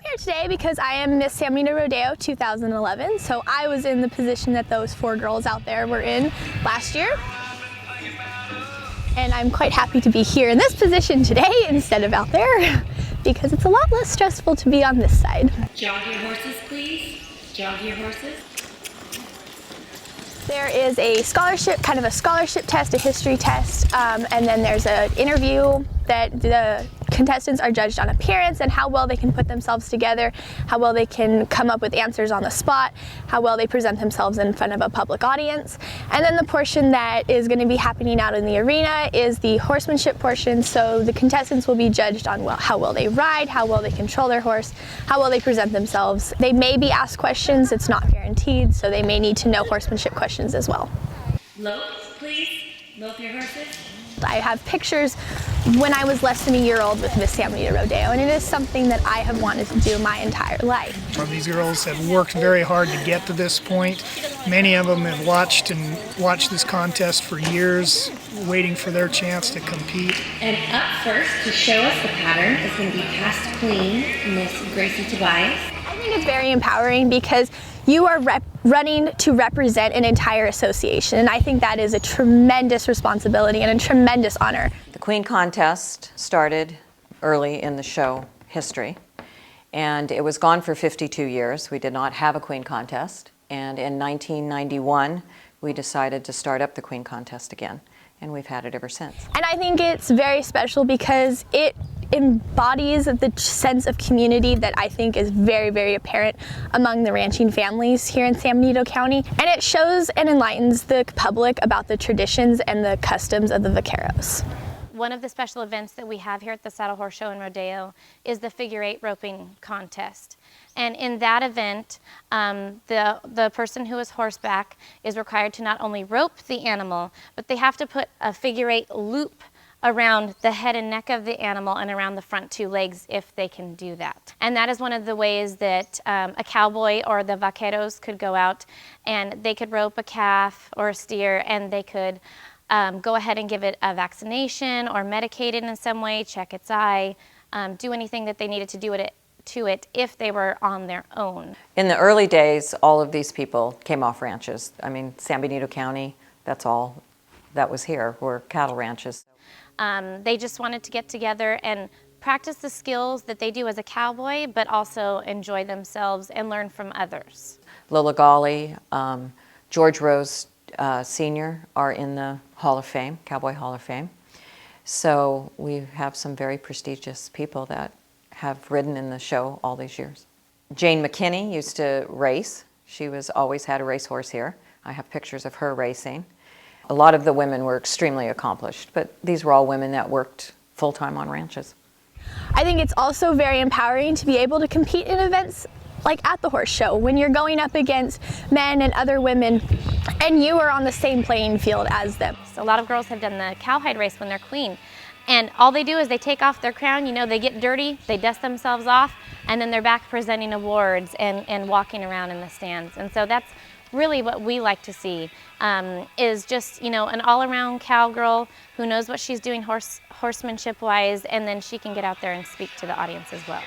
here today because I am Miss San Benito Rodeo 2011, so I was in the position that those 4 girls out there were in last year. And I'm quite happy to be here in this position today instead of out there because it's a lot less stressful to be on this side. Jog your horses, please. Jog your horses. There is a scholarship, kind of a scholarship test, a history test, and then there's an interview that the contestants are judged on appearance and how well they can put themselves together, how well they can come up with answers on the spot, how well they present themselves in front of a public audience. And then the portion that is going to be happening out in the arena is the horsemanship portion, so the contestants will be judged on how well they ride, how well they control their horse, how well they present themselves. They may be asked questions, it's not guaranteed, so they may need to know horsemanship questions as well. Lope, please. Lope your horses. I have pictures when I was less than a year old with Miss San Benito Rodeo, and it is something that I have wanted to do my entire life. These girls have worked very hard to get to this point. Many of them have watched this contest for years, waiting for their chance to compete. And up first to show us the pattern is going to be past queen, Miss Gracie Tobias. I think it's very empowering because you are running to represent an entire association, and I think that is a tremendous responsibility and a tremendous honor. The Queen Contest started early in the show history, and it was gone for 52 years. We did not have a Queen Contest, and in 1991 we decided to start up the Queen Contest again, and we've had it ever since. And I think it's very special because it embodies the sense of community that I think is very, very apparent among the ranching families here in San Benito County. And it shows and enlightens the public about the traditions and the customs of the vaqueros. One of the special events that we have here at the Saddle Horse Show and Rodeo is the figure 8 roping contest. And in that event, the person who is horseback is required to not only rope the animal, but they have to put a figure 8 loop around the head and neck of the animal and around the front 2 legs if they can do that. And that is one of the ways that a cowboy or the vaqueros could go out and they could rope a calf or a steer, and they could go ahead and give it a vaccination or medicate it in some way, check its eye, do anything that they needed to do to it if they were on their own. In the early days, all of these people came off ranches. I mean, San Benito County, that's all that was here, were cattle ranches. They just wanted to get together and practice the skills that they do as a cowboy, but also enjoy themselves and learn from others. Lola Golly, George Rose Sr. are in the Hall of Fame, Cowboy Hall of Fame. So we have some very prestigious people that have ridden in the show all these years. Jane McKinney used to race. She always had a racehorse here. I have pictures of her racing. A lot of the women were extremely accomplished, but these were all women that worked full-time on ranches. I think it's also very empowering to be able to compete in events like at the horse show when you're going up against men and other women and you are on the same playing field as them. So a lot of girls have done the cowhide race when they're queen, and all they do is they take off their crown, they get dirty, they dust themselves off, and then they're back presenting awards and walking around in the stands. And so that's really what we like to see, is just, an all-around cowgirl who knows what she's doing horsemanship-wise, and then she can get out there and speak to the audience as well.